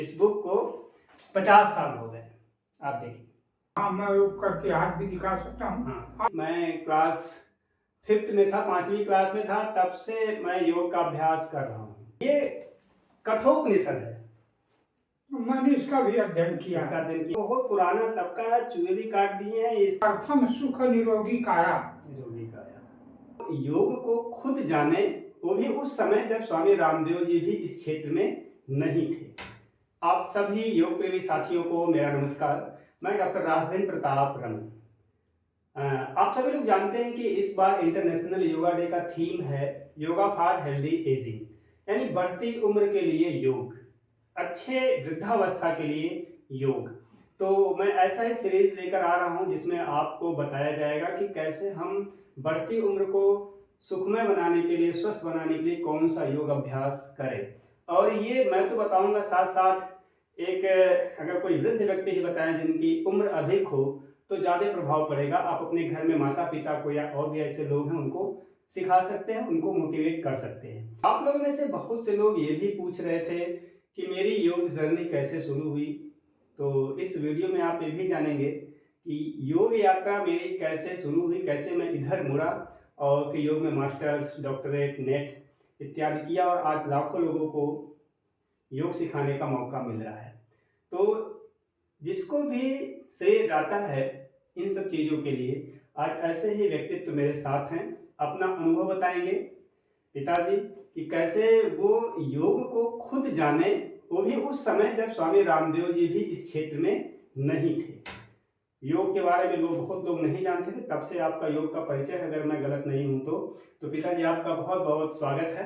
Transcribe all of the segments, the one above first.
इस बुक को 50 साल हो गए। आप देखिए। हाँ, मैं योग करके हाथ भी दिखा सकता हूँ। हाँ, मैं क्लास 5th में था, 5वीं क्लास में था, तब से मैं योग का अभ्यास कर रहा हूँ। ये कठोपनिषद है। मैंने इसका भी अध्ययन किया। इसका अध्ययन किया। बहुत पुराना तब का है, चूहे भी काट दिए हैं। इस प्रथम सुख निरोगी काया। निरोगी काया। योग को खुद जाने, वो भी उस समय जब स्वामी रामदेव जी भी इस क्षेत्र में नहीं थे। आप सभी योग प्रेमी साथियों को मेरा नमस्कार। मैं डॉक्टर राघवेंद्र प्रताप रमन। आप सभी लोग जानते हैं कि इस बार इंटरनेशनल योगा डे का थीम है योगा फॉर हेल्दी एजिंग, यानी बढ़ती उम्र के लिए योग, अच्छे वृद्धावस्था के लिए योग। तो मैं ऐसा ही सीरीज लेकर आ रहा हूं जिसमें आपको बताया जाएगा कि कैसे हम बढ़ती उम्र को सुखमय बनाने के लिए, स्वस्थ बनाने के लिए कौन सा योग अभ्यास करें। और ये मैं तो बताऊंगा, साथ साथ एक अगर कोई वृद्ध व्यक्ति ही बताएं जिनकी उम्र अधिक हो तो ज़्यादा प्रभाव पड़ेगा। आप अपने घर में माता पिता को या और भी ऐसे लोग हैं उनको सिखा सकते हैं, उनको मोटिवेट कर सकते हैं। आप लोगों में से बहुत से लोग ये भी पूछ रहे थे कि मेरी योग जर्नी कैसे शुरू हुई। तो इस वीडियो में आप ये भी जानेंगे कि योग यात्रा मेरी कैसे शुरू हुई, कैसे मैं इधर मुड़ा और फिर योग में मास्टर्स, डॉक्टरेट, नेट इत्यादि किया और आज लाखों लोगों को योग सिखाने का मौका मिल रहा है। तो जिसको भी श्रेय जाता है इन सब चीज़ों के लिए, आज ऐसे ही व्यक्तित्व मेरे साथ हैं, अपना अनुभव बताएंगे पिताजी कि कैसे वो योग को खुद जाने, वो भी उस समय जब स्वामी रामदेव जी भी इस क्षेत्र में नहीं थे। योग के बारे में बहुत लोग नहीं जानते थे, तब से आपका योग का परिचय, अगर मैं गलत नहीं हूं तो पिताजी आपका बहुत बहुत स्वागत है।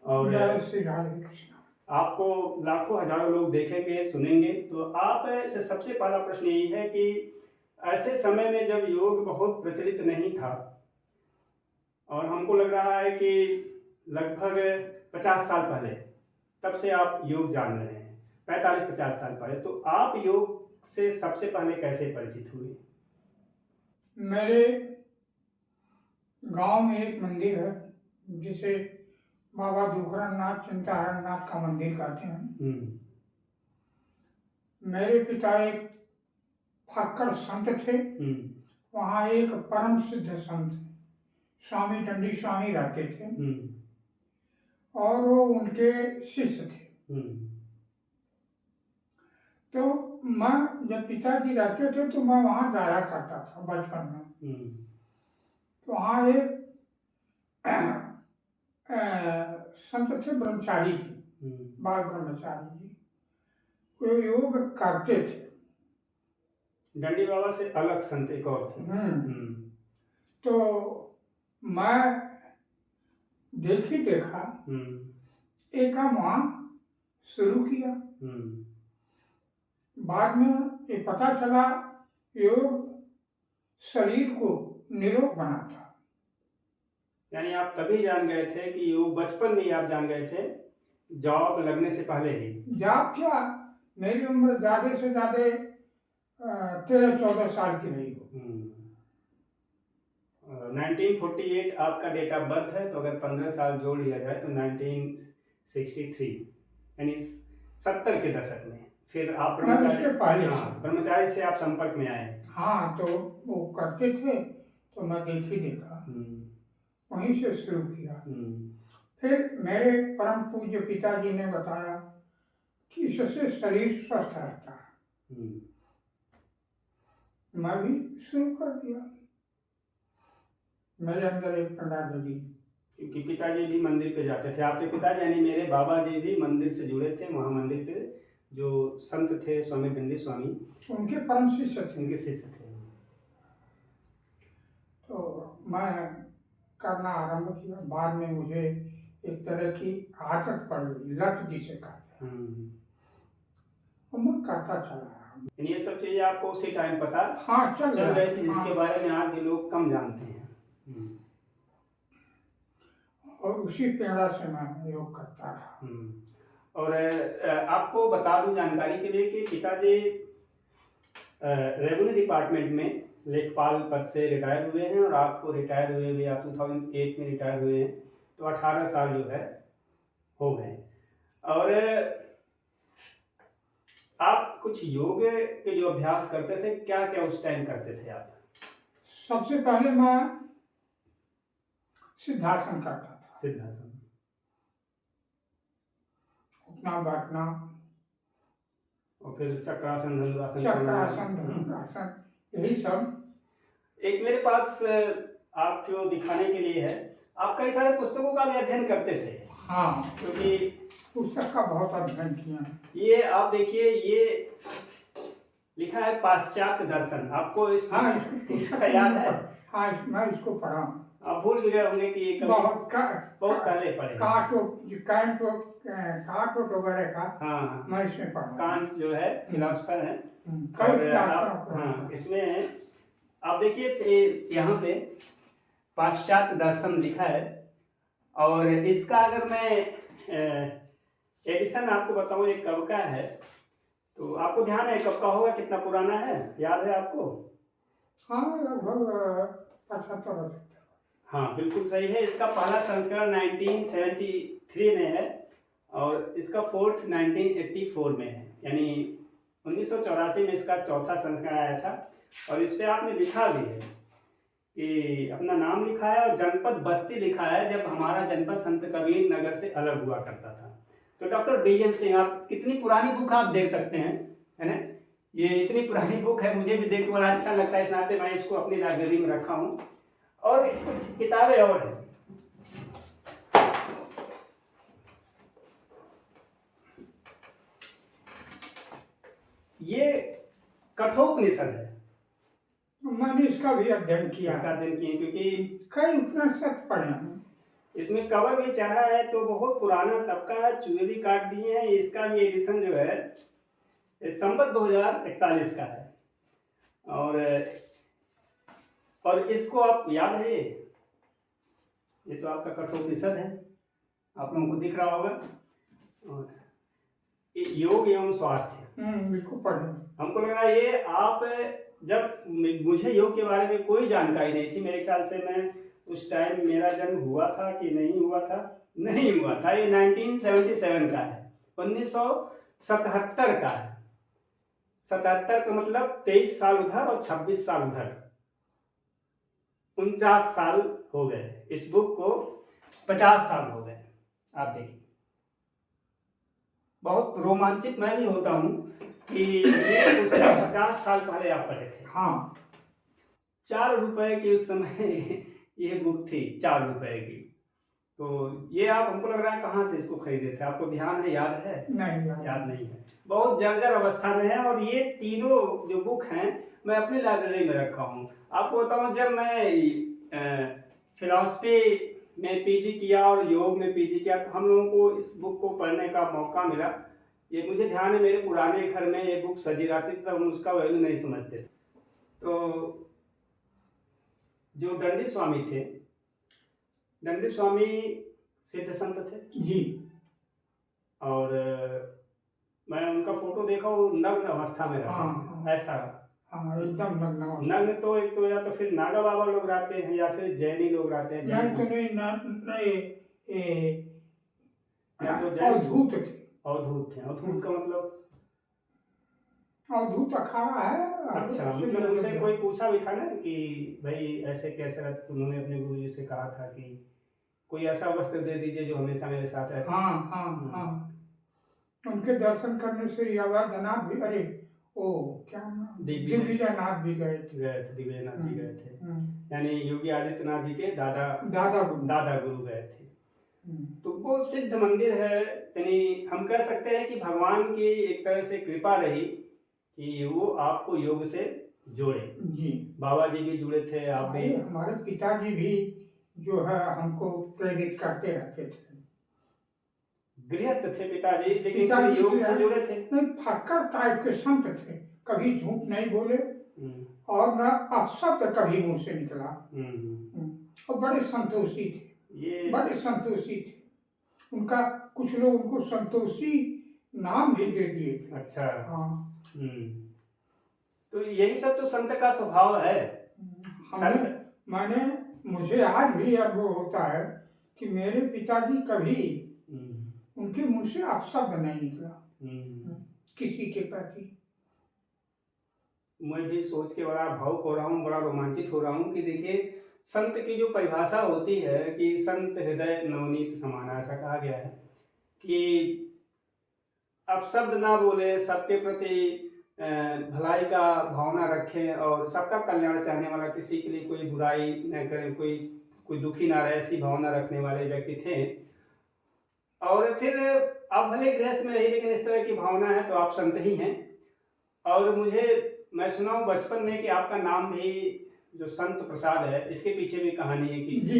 और आपको लाखों हजारों लोग देखेंगे, सुनेंगे। तो आप से सबसे पहला प्रश्न यही है कि ऐसे समय में जब योग बहुत प्रचलित नहीं था और हमको लग रहा है कि लगभग 50 साल पहले, तब से आप योग जान रहे हैं, 45-50 साल पहले, तो आप योग से सबसे पहले कैसे परिचित हुए? मेरे गांव में एक मंदिर है जिसे बाबा दुखराम नाथ चिंताहरण नाथ का मंदिर कहते हैं। मेरे पिता एक फक्कड़ संत थे। वहाँ एक परम सिद्ध संत स्वामी दंडी स्वामी रहते थे और वो उनके शिष्य थे। तो मैं जब पिताजी रहते थे तो मैं वहाँ जाया करता था बचपन में। तो वहाँ एक संत थे ब्रह्मचारी जी, बाल ब्रह्मचारी जी, वो योग करते थे। दंडी बाबा से अलग संत एक और थे। तो मैं देखा एक काम वहाँ शुरू किया। बाद में ये पता चला योग शरीर को निरोग बनाता। यानी आप तभी जान गए थे कि योग, बचपन में ही आप जान गए थे, जॉब लगने से पहले ही? जॉब क्या, मेरी उम्र ज्यादा से ज्यादा 13-14 साल की रही हो। 1948 आपका डेट ऑफ बर्थ है, तो अगर 15 साल जोड़ लिया जाए तो 1963, यानी 70 के दशक में फिर आप ब्रह्मचारी से आप संपर्क में आए। हाँ, तो वो करते थे तो मैं देखा, वहीं से शुरू किया। फिर मेरे परम पूज्य पिताजी ने बताया कि इससे शरीर स्वस्थ रहता है। मैं भी शुरू कर दिया। मेरे अंदर एक प्रणाली, क्योंकि पिताजी भी मंदिर पे जाते थे। आपके पिताजी यानी मेरे बाबा जी भी मंदिर से जुड़े थे। वहाँ मंदिर पे जो संत थे स्वामी दंडी स्वामी, उनके परम शिष्य थे, उनके शिष्य थे। तो मैं करना आरंभ किया। बाद में मुझे एक तरह की आदत पड़ गई, लत जिसे कहते हैं, और मैं करता चला। ये सब चीजें आपको उसी टाइम पता चल रही थी, जिसके बारे में आज भी लोग कम जानते हैं। और उसी प्रेरणा से मैं योग करता रहा। और आपको बता दूं जानकारी के लिए कि पिताजी रेवेन्यू डिपार्टमेंट में लेखपाल पद से रिटायर हुए हैं और आपको रिटायर हुए भी आप 2008 में रिटायर हुए हैं, तो 18 साल जो है हो गए। और कुछ योग के जो अभ्यास करते थे, क्या क्या उस टाइम करते थे आप? सबसे पहले मैं सिद्धासन करता था, सिद्धासन। उठना बैठना, और फिर चक्रासन, धनुरासन, चक्रासन, धनुरासन, यही सब। एक मेरे पास आपको दिखाने के लिए है, आप कई सारे पुस्तकों का भी अध्ययन करते थे। हाँ, क्योंकि पुस्तक का बहुत अध्ययन किया है। ये आप देखिए, ये लिखा है पाश्चात्य दर्शन, आपको हाँ, इसका याद है? हाँ, मैं इसको पढ़ा हूँ। आप भूल भी गए होंगे कि ये बहुत पहले पढ़े। कांट वगैरह का, हाँ, मैं इसमें पढ़ा। कांट जो है फिलोसफर है। और हाँ, इसमें आप देखिए यहाँ पे पाश्चात्य दर्शन लिखा है, और इसका अगर मैं एडिशन आपको बताऊँ एक कब का है, तो आपको ध्यान है कब का होगा, कितना पुराना है, याद है आपको? हाँ, लगभग 75। हाँ, बिल्कुल सही है। इसका पहला संस्करण 1973 में है, और इसका फोर्थ 1984 में है, यानी 1984 में इसका चौथा संस्करण आया था। और इस पर आपने लिखा भी है कि अपना नाम लिखा है और जनपद बस्ती लिखा है, जब हमारा जनपद संत कबीर नगर से अलग हुआ करता था। तो डॉक्टर बीएन सिंह, आप कितनी पुरानी बुक आप देख सकते हैं, है ना? ये इतनी पुरानी बुक है, मुझे भी देख के बड़ा अच्छा लगता है, इस नाते मैं इसको अपनी लाइब्रेरी में रखा हूँ। और कुछ किताबें और हैं। ये कठोपनिषद है, मैंने इसका भी अध्ययन किया। इसका अध्ययन किए क्योंकि कई उपनिषद पढ़े हैं। इसमें कवर भी चढ़ा है, तो बहुत पुराना तब का है, चूहे भी काट दिए हैं। इसका भी एडिशन जो है संवत 2041 का है, और इसको आप याद है, ये तो आपका कठोपनिषद है, आप लोगों को दिख रहा होगा। और योग एवं स्वास्थ्य, इसको पढ़े। हमको लग रहा है ये आप, जब मुझे योग के बारे में कोई जानकारी नहीं थी, मेरे ख्याल से मैं उस टाइम, मेरा जन्म हुआ था कि नहीं हुआ था, नहीं हुआ था। ये 1977 का है, 1977 का है। 77 का मतलब 23 साल उधर और 26 साल उधर, 49 साल हो गए। इस बुक को 50 साल हो गए। आप देखिए, बहुत रोमांचित मैं भी होता हूँ कि ये पुस्तक 50 साल पहले आप पढ़े थे। हाँ, 4 रुपए की उस समय ये बुक थी, 4 रुपए की। तो ये आप, हमको लग रहा है कहाँ से इसको खरीदे थे, आपको ध्यान है, याद है? नहीं, याद नहीं है। बहुत जर्जर अवस्था में है, और ये तीनों जो बुक हैं मैं अपनी लाइब्रेरी में रखा हूँ। आपको बताऊँ, जब मैं फिलॉसफी में पीजी किया और योग में पीजी किया, तो हम लोगों को इस बुक को पढ़ने का मौका मिला। ये मुझे ध्यान है, मेरे पुराने घर में ये बुक सजी रहती थी, तब हम उसका वैल्यू नहीं समझते। तो जो दंडी स्वामी थे, दंडी स्वामी सिद्ध संत थे जी, और मैं उनका फोटो देखा, वो नग्न अवस्था में रहते हैं, ऐसा। हाँ, एकदम नग्न। तो एक तो या तो फिर नागा बाबा लोग रहते हैं, या फिर जैनी लोग रहते हैं। अवधूत थे। अवधूत थे। अवधूत का मतलब? अवधूत अखाड़ा है। अच्छा, मतलब उनसे कोई पूछा भी था ना कि भाई ऐसे कैसे रहते, तो उन्होंने अपने गुरु जी से कहा था कि कोई ऐसा वस्त्र दे दीजिए जो हमेशा मेरे साथ रहे। हाँ। उनके दर्शन करने से यावाधनाथ भी, अरे ओ क्या नाम, दिग्विजयनाथ भी गए थे। दिग्विजयनाथ जी गए थे, यानी योगी आदित्यनाथ जी के दादा गुरु गए थे। तो वो सिद्ध मंदिर है, यानी हम कह सकते हैं कि भगवान की एक तरह से कृपा रही कि वो आपको योग से जोड़े। जी, बाबा जी भी जुड़े थे, आप भी। हमारे पिताजी भी जो है हमको प्रेरित करते रहते थे। गृहस्थ थे पिताजी, लेकिन योग से जुड़े थे। नहीं, फक्कर टाइप के संत थे, कभी झूठ नहीं बोले और न अपशब्द कभी मुंह से निकला। और बड़े संतोषी थे, बड़े संतोषी थे। उनका कुछ लोग उनको संतोषी नाम भी दे दिए थे। अच्छा। हाँ। तो यही सब तो संत का स्वभाव है। मुझे आज भी अनुभव होता है कि मेरे पिताजी कभी उनके मुंह से अपशब्द नहीं निकला किसी के प्रति। मैं भी सोच के बड़ा भावुक हो रहा हूँ, बड़ा रोमांचित हो रहा हूँ कि देखिए संत की जो परिभाषा होती है कि संत हृदय नवनीत समाना, ऐसा कहा गया है कि अब शब्द ना बोले, सबके प्रति भलाई का भावना रखें और सबका कल्याण चाहने वाला, किसी के लिए कोई बुराई न करें, कोई दुखी ना रहे, ऐसी भावना रखने वाले व्यक्ति थे। और फिर आप भले गृहस्थ में रही, लेकिन इस तरह की भावना है तो आप संत ही हैं। और मैं सुना हूँ बचपन में कि आपका नाम भी जो संत प्रसाद है, इसके पीछे भी कहानी है कि जी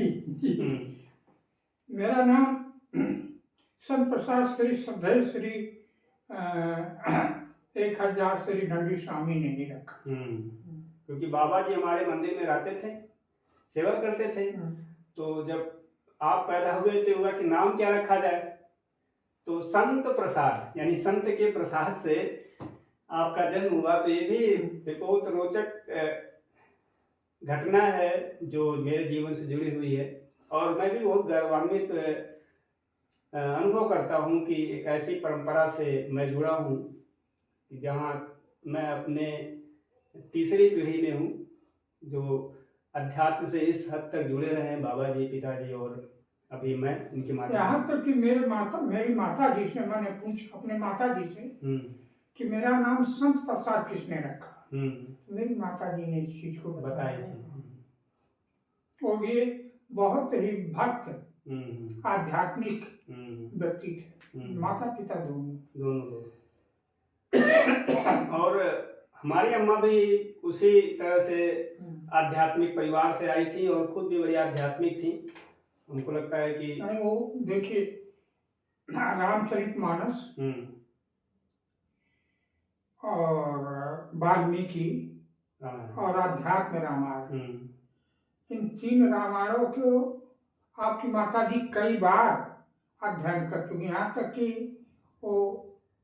मेरा नाम संत प्रसाद श्री श्रद्धेय श्री 1000 श्री दंडी स्वामी ने ही रखा। क्योंकि बाबा जी हमारे मंदिर में रहते थे, सेवा करते थे। तो जब आप पैदा हुए तो हुआ कि नाम क्या रखा जाए, तो संत प्रसाद यानी संत के प्रसाद से आपका जन्म हुआ। तो ये भी बहुत रोचक घटना है जो मेरे जीवन से जुड़ी हुई है। और मैं भी बहुत गौरवान्वित अनुभव करता हूँ कि एक ऐसी परंपरा से मैं जुड़ा हूँ जहाँ मैं अपने तीसरी पीढ़ी में हूँ जो अध्यात्म से इस हद तक जुड़े रहे हैं, बाबा जी, पिताजी, और अभी मैं उनके माध्यम। यहाँ तक कि मेरी माता जी से मैंने पूछा, अपने माता जी से कि मेरा नाम संत प्रसाद किसने रखा। मेरी माता जी ने इस चीज को बताई थी। वो भी बहुत ही भक्त आध्यात्मिक व्यक्ति थे, माता पिता दोनों। और हमारी अम्मा भी उसी तरह से आध्यात्मिक परिवार से आई थी और खुद भी बड़ी आध्यात्मिक थी। हमको लगता है कि वो देखिए रामचरितमानस और वाल्मीकि और अध्यात्म रामायण, इन 3 रामायणों को आपकी माता जी कई बार अध्ययन कर चुकी। यहाँ तक कि वो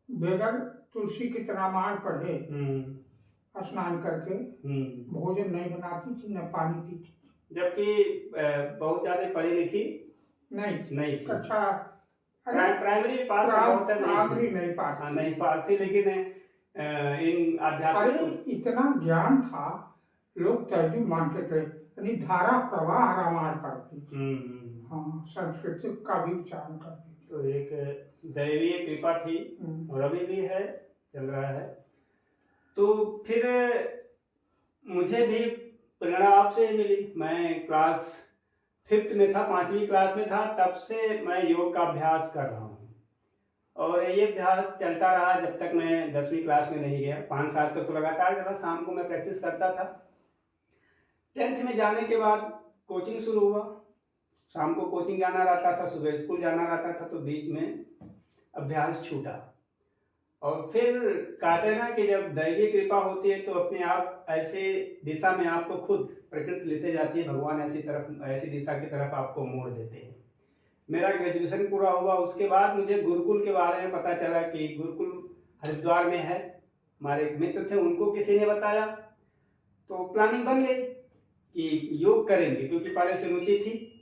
बगैर तुलसी के रामायण पढ़े स्नान करके भोजन नहीं बनाती थी, न पानी पीती थी। जबकि बहुत ज्यादा पढ़ी लिखी नहीं थी। कक्षा प्राइमरी पास नहीं पास थी, लेकिन इन आध्यात्मिक इतना ज्ञान था, लोग तर्जुम मानते थे, यानी धारा प्रवाह रामायण पढ़ती थी। हाँ, संस्कृत का भी उच्चारण करती थी। तो एक दैवीय कृपा थी और अभी भी है, चल रहा है। तो फिर मुझे भी प्रेरणा आपसे ही मिली। मैं क्लास 5th में था, 5वीं क्लास में था, तब से मैं योग का अभ्यास कर रहा हूँ। और ये अभ्यास चलता रहा जब तक मैं 10वीं क्लास में नहीं गया। 5 साल तक तो लगातार चला, शाम को मैं प्रैक्टिस करता था। 10th में जाने के बाद कोचिंग शुरू हुआ। शाम को कोचिंग जाना रहता था, सुबह स्कूल जाना रहता था, तो बीच में अभ्यास छूटा। और फिर कहते हैं ना कि जब दैवीय कृपा होती है तो अपने आप ऐसे दिशा में आपको खुद प्रकृति लेते जाती है, भगवान ऐसी दिशा की तरफ आपको मोड़ देते हैं। मेरा ग्रेजुएशन पूरा हुआ, उसके बाद मुझे गुरुकुल के बारे में पता चला कि गुरुकुल हरिद्वार में है। हमारे एक मित्र थे, उनको किसी ने बताया, तो प्लानिंग बन गई कि योग करेंगे, क्योंकि पहले से रुचि थी।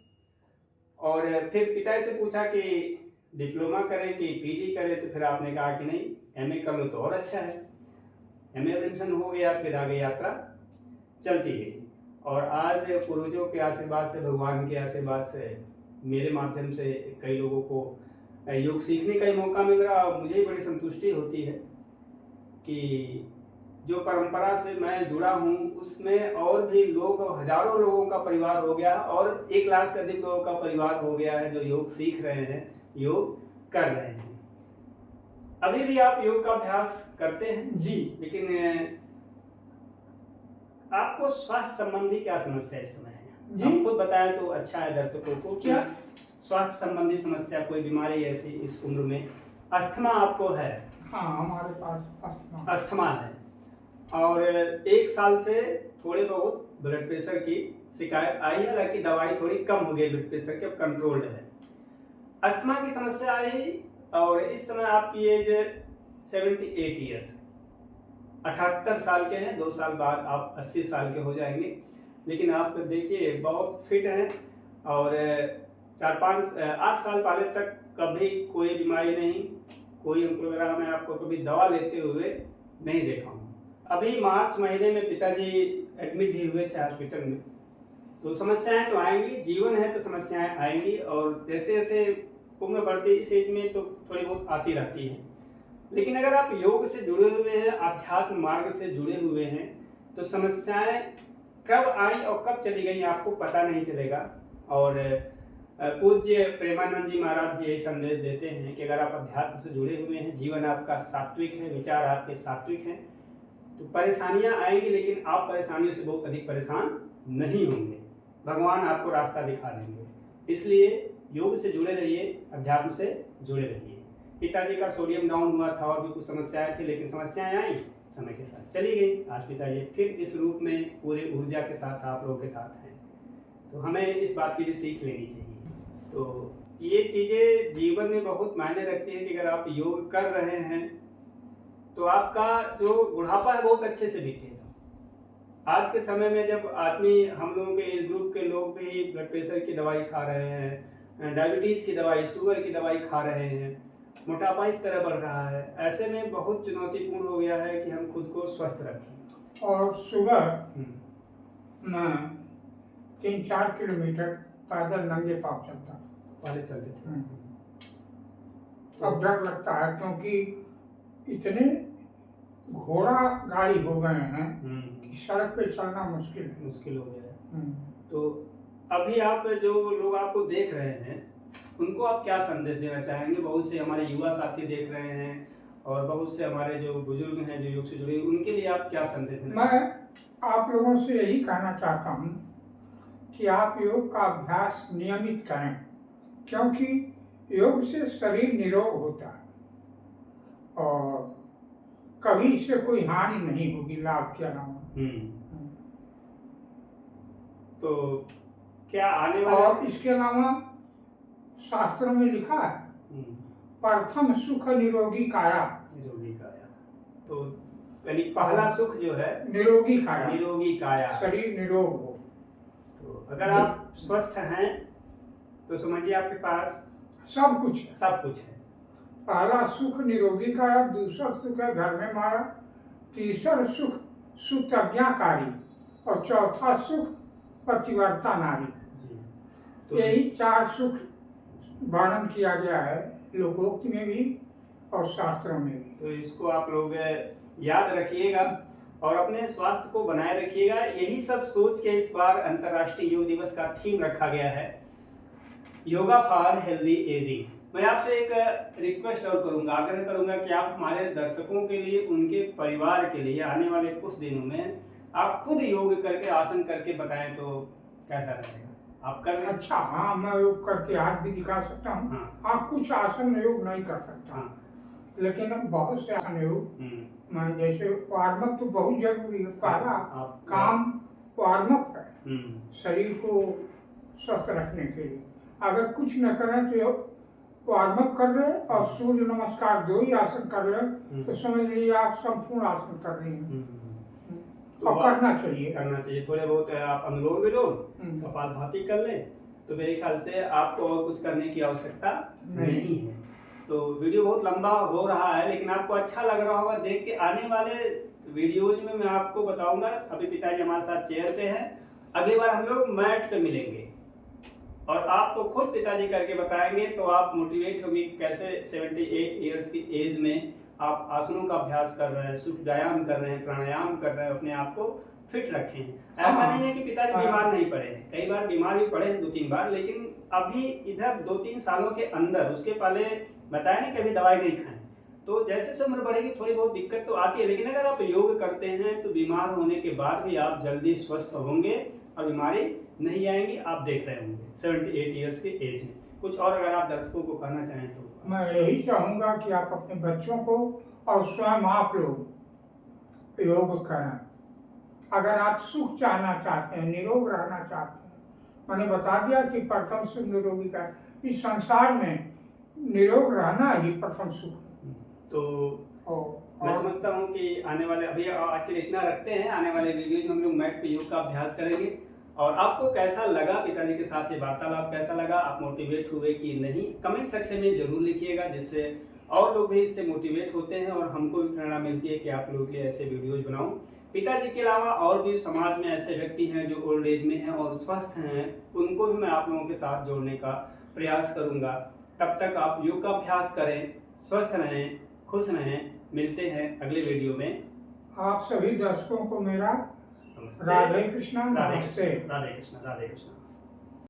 और फिर पिता से पूछा कि डिप्लोमा करें कि पीजी करें, तो फिर आपने कहा कि नहीं, एमए कर लो तो और अच्छा है। एमए एडमिशन हो गया, फिर आगे यात्रा चलती गई। और आज पूर्वजों के आशीर्वाद से, भगवान के आशीर्वाद से, मेरे माध्यम से कई लोगों को योग सीखने का ही मौका मिल रहा। और मुझे बड़ी संतुष्टि होती है कि जो परंपरा से मैं जुड़ा हूँ उसमें और भी लोग, हजारों लोगों का परिवार हो गया, और 1 लाख से अधिक लोगों का परिवार हो गया है जो योग सीख रहे हैं, योग कर रहे हैं। अभी भी आप योग का अभ्यास करते हैं जी, लेकिन आपको स्वास्थ्य संबंधी क्या समस्या इस समय है? आप खुद बताएं तो अच्छा है दर्शकों को। क्या स्वास्थ्य संबंधी समस्या, कोई बीमारी ऐसी इस उम्र में? अस्थमा आपको है? हाँ, हमारे पास अस्थमा है। और 1 साल से थोड़े बहुत ब्लड प्रेशर की शिकायत आई है, हालांकि दवाई थोड़ी कम हो गई ब्लड प्रेशर की, अब कंट्रोल्ड है। अस्थमा की समस्या आई और इस समय आपकी एज 78 ईयर्स, 78 साल के हैं। 2 साल बाद आप 80 साल के हो जाएंगे। लेकिन आप देखिए बहुत फिट हैं और 8 साल पहले तक कभी कोई बीमारी नहीं, कोई एम्प्रोग्राम में आपको कभी दवा लेते हुए नहीं देखा हूँ। अभी मार्च महीने में पिताजी एडमिट भी हुए थे हॉस्पिटल में। तो समस्याएं तो आएंगी, जीवन है तो समस्याएं आएंगी, और जैसे जैसे उम्र बढ़ती है इस एज में तो थोड़ी बहुत आती रहती है। लेकिन अगर आप योग से जुड़े हुए हैं, आध्यात्म मार्ग से जुड़े हुए हैं, तो समस्याएं कब आई और कब चली गई आपको पता नहीं चलेगा। और पूज्य प्रेमानंद जी महाराज भी यही संदेश देते हैं कि अगर आप अध्यात्म से जुड़े हुए हैं, जीवन आपका सात्विक है, विचार आपके सात्विक हैं, तो परेशानियां आएंगी लेकिन आप परेशानियों से बहुत अधिक परेशान नहीं होंगे। भगवान आपको रास्ता दिखा देंगे। इसलिए योग से जुड़े रहिए, अध्यात्म से जुड़े रहिए। पिताजी का सोडियम डाउन हुआ था और भी कुछ समस्याएं थी, लेकिन समस्याएं आई, समय के साथ चली गई। आज पिताजी फिर इस रूप में पूरे ऊर्जा के साथ आप लोगों के साथ हैं। तो हमें इस बात की भी सीख लेनी चाहिए। तो ये चीज़ें जीवन में बहुत मायने रखती है कि अगर आप योग कर रहे हैं तो आपका जो बुढ़ापा है बहुत अच्छे से बीतेगा। आज के समय में जब आदमी, हम लोगों के एज ग्रुप के लोग भी ब्लड प्रेशर की दवाई खा रहे हैं, डायबिटीज़ की दवाई, शुगर की दवाई खा रहे हैं, मोटापा इस तरह बढ़ रहा है, ऐसे में बहुत चुनौतीपूर्ण हो गया है कि हम खुद को स्वस्थ रखें। और सुबह मैं 3-4 किलोमीटर पैदल नंगे पाँव चलता था। पहले चलते थे। अब डर लगता है क्योंकि इतने घोड़ा गाड़ी हो गए हैं कि सड़क पे चलना मुश्किल हो गया है। तो अभी आप जो लोग आपको देख रहे हैं उनको आप क्या संदेश देना चाहेंगे? बहुत से हमारे युवा साथी देख रहे हैं और बहुत से हमारे जो बुजुर्ग हैं जो योग से जुड़े, उनके लिए आप क्या संदेश देना चाहेंगे? मैं आप लोगों से यही कहना चाहता हूँ कि आप योग का अभ्यास नियमित करें, क्योंकि योग से शरीर निरोग होता है और कभी इससे कोई हानि नहीं होगी, लाभ के अलावा। तो क्या आने वाले, और इसके अलावा शास्त्रों में लिखा है प्रथम सुख निरोगी काया। तो यानी पहला सुख जो है निरोगी काया, शरीर निरोग हो। तो अगर आप स्वस्थ हैं तो समझिए आपके पास सब कुछ है। पहला सुख निरोगी काया, दूसरा सुख है घर में माया, तीसरा सुख सुतज्ञाकारी और चौथा सुख पतिव्रता नारी। तो यही 4 सुख वर्णन किया गया है लोकोक्त में भी और शास्त्रों में भी। तो इसको आप लोग याद रखिएगा और अपने स्वास्थ्य को बनाए रखिएगा। यही सब सोच के इस बार अंतर्राष्ट्रीय योग दिवस का थीम रखा गया है, योगा फॉर हेल्दी एजिंग। मैं आपसे एक रिक्वेस्ट और करूंगा, आग्रह करूंगा कि आप हमारे दर्शकों के लिए, उनके परिवार के लिए आने वाले कुछ दिनों में आप खुद योग करके, आसन करके बताएं तो कैसा रहेगा? आप कर रहे हैं? अच्छा, हाँ, मैं योग करके हाथ भी दिखा सकता हूँ। हाँ, कुछ आसन योग नहीं कर सकता, लेकिन बहुत से आसन योग मैं, जैसे वार्म अप तो बहुत जरूरी है। पहला काम वार्म अप है शरीर को स्वस्थ रखने के लिए। अगर कुछ न करें तो वार्म अप कर रहे और सूर्य नमस्कार 2 ही आसन कर रहे तो समझ लीजिए आप संपूर्ण आसन कर रहे हैं। तो करना चाहिए थोड़े बहुत आप अनुलोम विलोम, कपालभाति कर लें तो मेरे ख्याल से आपको और कुछ करने की आवश्यकता नहीं है। तो वीडियो बहुत लंबा हो रहा है, लेकिन आपको अच्छा लग रहा होगा देख के। आने वाले वीडियोज में मैं आपको बताऊंगा। अभी पिताजी हमारे साथ चेयर पे हैं, अगली बार हम लोग मैट पे मिलेंगे और आपको खुद पिताजी करके बताएंगे, तो आप मोटिवेट होंगे कैसे 78 ईयर्स की एज में आप आसनों का अभ्यास कर रहे हैं, सूर्य व्यायाम कर रहे हैं, प्राणायाम कर रहे हैं, अपने आप को फिट रखें। ऐसा नहीं है कि पिताजी बीमार नहीं पड़े हैं, कई बार बीमार भी पड़े हैं 2-3 बार, लेकिन अभी इधर 2-3 सालों के अंदर, उसके पहले बताया नहीं कभी दवाई नहीं खाएं। तो जैसे उम्र बढ़ेगी थोड़ी बहुत दिक्कत तो आती है, लेकिन अगर आप योग करते हैं तो बीमार होने के बाद भी आप जल्दी स्वस्थ होंगे और बीमारी नहीं आएंगी। आप देख रहे होंगे 78 ईयर्स के एज में। कुछ और अगर आप दर्शकों को कहना चाहें तो? मैं यही चाहूँगा कि आप अपने बच्चों को और स्वयं आप लोग योग करें। अगर आप सुख चाहना चाहते हैं, निरोग रहना चाहते हैं, मैंने बता दिया कि प्रथम सुख निरोगी का, इस संसार में निरोग रहना ही प्रथम सुख। तो मैं समझता हूँ कि आने वाले, अभी आज के लिए इतना रखते हैं, आने वाले वीडियो में हम लोग मैट पे योग का अभ्यास करेंगे। और आपको कैसा लगा पिताजी के साथ ये वार्तालाप, कैसा लगा, आप मोटिवेट हुए कि नहीं, कमेंट सेक्शन में जरूर लिखिएगा, जिससे और लोग भी इससे मोटिवेट होते हैं और हमको भी प्रेरणा मिलती है कि आप लोगों के लिए ऐसे वीडियोज बनाऊं। पिताजी के अलावा और भी समाज में ऐसे व्यक्ति हैं जो ओल्ड एज में हैं और स्वस्थ हैं, उनको भी मैं आप लोगों के साथ जोड़ने का प्रयास करूंगा। तब तक आप योग का अभ्यास करें, स्वस्थ रहें, खुश रहें। मिलते हैं अगले वीडियो में। आप सभी दर्शकों को मेरा नमस्ते। राधे कृष्णा, राधे नमस्ते। कृष्ण, राधे कृष्ण, राधे कृष्ण।